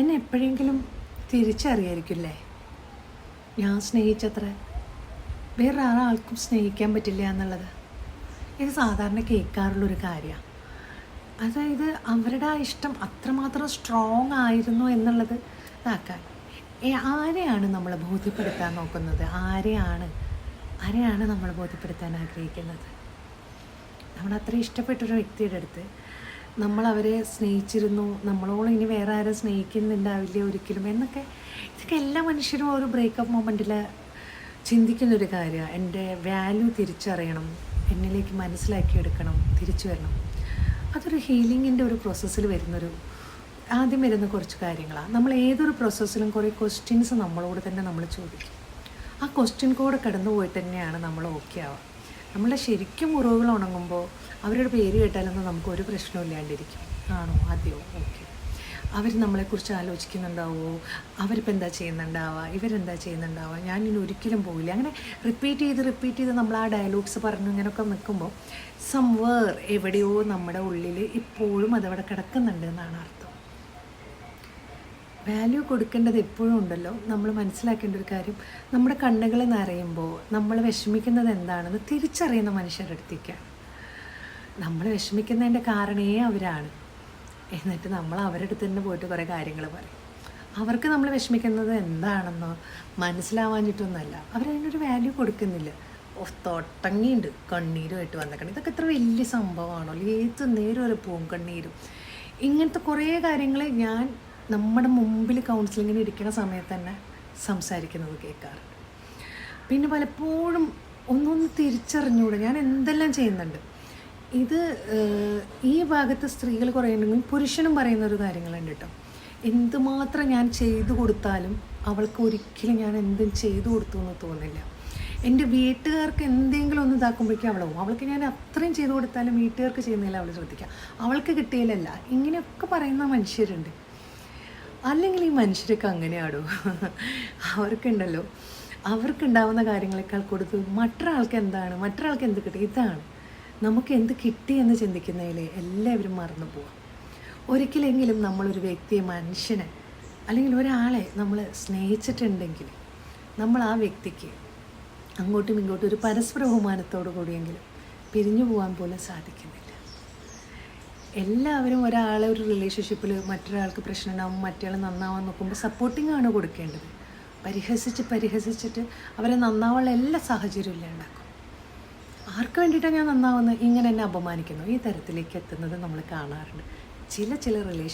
എന്നെ എപ്പോഴെങ്കിലും തിരിച്ചറിയായിരിക്കില്ലേ ഞാൻ സ്നേഹിച്ചത്ര വേറെ ആൾക്കും സ്നേഹിക്കാൻ പറ്റില്ല എന്നുള്ളത്? ഇത് സാധാരണ കേൾക്കാറുള്ളൊരു കാര്യമാണ്. അതായത് അവരുടെ ആ ഇഷ്ടം അത്രമാത്രം സ്ട്രോങ് ആയിരുന്നു എന്നുള്ളത് ഇതാക്കാൻ ആരെയാണ് നമ്മൾ ബോധ്യപ്പെടുത്താൻ നോക്കുന്നത്? ആരെയാണ് നമ്മൾ ബോധ്യപ്പെടുത്താൻ ആഗ്രഹിക്കുന്നത്? നമ്മൾ അത്ര ഇഷ്ടപ്പെട്ടൊരു വ്യക്തിയുടെ അടുത്ത് നമ്മൾ അവരെ സ്നേഹിച്ചിരുന്നു, നമ്മളോളം ഇനി വേറെ ആരും സ്നേഹിക്കുന്നുണ്ടാവില്ല ഒരിക്കലും എന്നൊക്കെ, ഇതൊക്കെ എല്ലാ മനുഷ്യരും ഒരു ബ്രേക്കപ്പ് മൊമെൻറ്റിൽ ചിന്തിക്കുന്നൊരു കാര്യമാണ്. എൻ്റെ വാല്യൂ തിരിച്ചറിയണം, എന്നിലേക്ക് മനസ്സിലാക്കിയെടുക്കണം, തിരിച്ചു വരണം. അതൊരു ഹീലിങ്ങിൻ്റെ ഒരു പ്രോസസ്സിൽ ആദ്യം വരുന്ന കുറച്ച് കാര്യങ്ങളാണ്. നമ്മൾ ഏതൊരു പ്രോസസ്സിലും കുറേ ക്വസ്റ്റ്യൻസ് നമ്മളോട് തന്നെ നമ്മൾ ചോദിക്കും. ആ ക്വസ്റ്റ്യൻ കൂടെ കടന്നു പോയിട്ട് തന്നെയാണ് നമ്മൾ ഓക്കെ ആവുക. നമ്മളെ ശരിക്കും മുറിവുകൾ ഉണങ്ങുമ്പോൾ അവരുടെ പേര് കേട്ടാലൊന്നും നമുക്കൊരു പ്രശ്നവും ഇല്ലാണ്ടിരിക്കും. ആണോ, അതെയോ, ഓക്കെ. അവർ നമ്മളെക്കുറിച്ച് ആലോചിക്കുന്നുണ്ടാവുമോ, അവരിപ്പോൾ എന്താ ചെയ്യുന്നുണ്ടാവുക, ഇവരെന്താ ചെയ്യുന്നുണ്ടാവുക, ഞാൻ ഇനി ഒരിക്കലും പോകില്ല. അങ്ങനെ റിപ്പീറ്റ് ചെയ്ത് നമ്മൾ ആ ഡയലോഗ്സ് പറഞ്ഞു ഇങ്ങനെയൊക്കെ നിൽക്കുമ്പോൾ സംവേർ എവിടെയോ നമ്മുടെ ഉള്ളിൽ ഇപ്പോഴും അതവിടെ കിടക്കുന്നുണ്ട് എന്നാണ് അർത്ഥം. വാല്യൂ കൊടുക്കേണ്ടത് എപ്പോഴും ഉണ്ടല്ലോ. നമ്മൾ മനസ്സിലാക്കേണ്ട ഒരു കാര്യം, നമ്മുടെ കണ്ണുകൾ നിറയുമ്പോൾ നമ്മൾ വിഷമിക്കുന്നത് എന്താണെന്ന് തിരിച്ചറിയുന്ന മനുഷ്യരുടെ അടുത്തേക്കാണ്. നമ്മൾ വിഷമിക്കുന്നതിൻ്റെ കാരണമേ അവരാണ്. എന്നിട്ട് നമ്മൾ അവരുടെ അടുത്ത് തന്നെ പോയിട്ട് കുറേ കാര്യങ്ങൾ പറയും. അവർക്ക് നമ്മൾ വിഷമിക്കുന്നത് എന്താണെന്നോ മനസ്സിലാവാഞ്ഞിട്ടൊന്നുമല്ല, അവരതിനൊരു വാല്യൂ കൊടുക്കുന്നില്ല. തൊട്ടങ്ങിയുണ്ട് കണ്ണീരുമായിട്ട് വന്നേക്കണം. ഇതൊക്കെ ഇത്ര വലിയ സംഭവമാണോ? ഏത് നേരം ഒരു പൂവും കണ്ണീരും, ഇങ്ങനത്തെ കുറേ കാര്യങ്ങൾ ഞാൻ നമ്മുടെ മുമ്പിൽ കൗൺസിലിങ്ങിന് ഇരിക്കുന്ന സമയത്ത് തന്നെ സംസാരിക്കുന്നത് കേൾക്കാറുണ്ട്. പിന്നെ പലപ്പോഴും ഒന്നൊന്ന് തിരിച്ചറിഞ്ഞൂടെ ഞാൻ എന്തെല്ലാം ചെയ്യുന്നുണ്ട്. ഇത് ഈ ഭാഗത്ത് സ്ത്രീകൾ കുറേ ഉണ്ടെങ്കിലും പുരുഷനും പറയുന്നൊരു കാര്യങ്ങളുണ്ട് കേട്ടോ. എന്തുമാത്രം ഞാൻ ചെയ്തു കൊടുത്താലും അവൾക്ക് ഒരിക്കലും ഞാൻ എന്തും ചെയ്തു കൊടുത്തു എന്ന് തോന്നില്ല. എൻ്റെ വീട്ടുകാർക്ക് എന്തെങ്കിലും ഒന്ന് ഇതാക്കുമ്പോഴേക്കും അവൾക്ക് ഞാൻ അത്രയും ചെയ്തു കൊടുത്താലും വീട്ടുകാർക്ക് ചെയ്യുന്നില്ല അവൾ ശ്രദ്ധിക്കുക, അവൾക്ക് കിട്ടിയില്ലല്ല, ഇങ്ങനെയൊക്കെ പറയുന്ന മനുഷ്യരുണ്ട്. അല്ലെങ്കിൽ ഈ മനുഷ്യരൊക്കെ അങ്ങനെയാടോ, അവർക്കുണ്ടല്ലോ അവർക്കുണ്ടാവുന്ന കാര്യങ്ങളെക്കാൾ കൊടുത്ത് മറ്റൊരാൾക്ക് എന്ത് കിട്ടി, ഇതാണ് നമുക്ക് എന്ത് കിട്ടി എന്ന് ചിന്തിക്കുന്നതിൽ എല്ലാവരും മറന്നു പോവാം. ഒരിക്കലെങ്കിലും നമ്മളൊരു വ്യക്തിയെ, മനുഷ്യനെ അല്ലെങ്കിൽ ഒരാളെ നമ്മൾ സ്നേഹിച്ചിട്ടുണ്ടെങ്കിൽ നമ്മൾ ആ വ്യക്തിക്ക് അങ്ങോട്ടും ഇങ്ങോട്ടും ഒരു പരസ്പര ബഹുമാനത്തോടു കൂടിയെങ്കിലും പിരിഞ്ഞു പോകാൻ പോലും സാധിക്കുന്നില്ല. എല്ലാവരും ഒരാളെ ഒരു റിലേഷൻഷിപ്പിൽ മറ്റൊരാൾക്ക് പ്രശ്നം ഉണ്ടാകും, മറ്റയാൾ നന്നാവാൻ നോക്കുമ്പോൾ സപ്പോർട്ടിംഗ് ആണ് കൊടുക്കേണ്ടത്. പരിഹസിച്ചിട്ട് അവരെ നന്നാവാനുള്ള എല്ലാ സാഹചര്യവും ഇല്ലാണ്ടാക്കും. ആർക്ക് വേണ്ടിയിട്ടാണ് ഞാൻ നന്നാവുന്നത്, ഇങ്ങനെ എന്നെ അപമാനിക്കുന്നു, ഈ തരത്തിലേക്ക് എത്തുന്നത് നമ്മൾ കാണാറുണ്ട് ചില റിലേഷൻ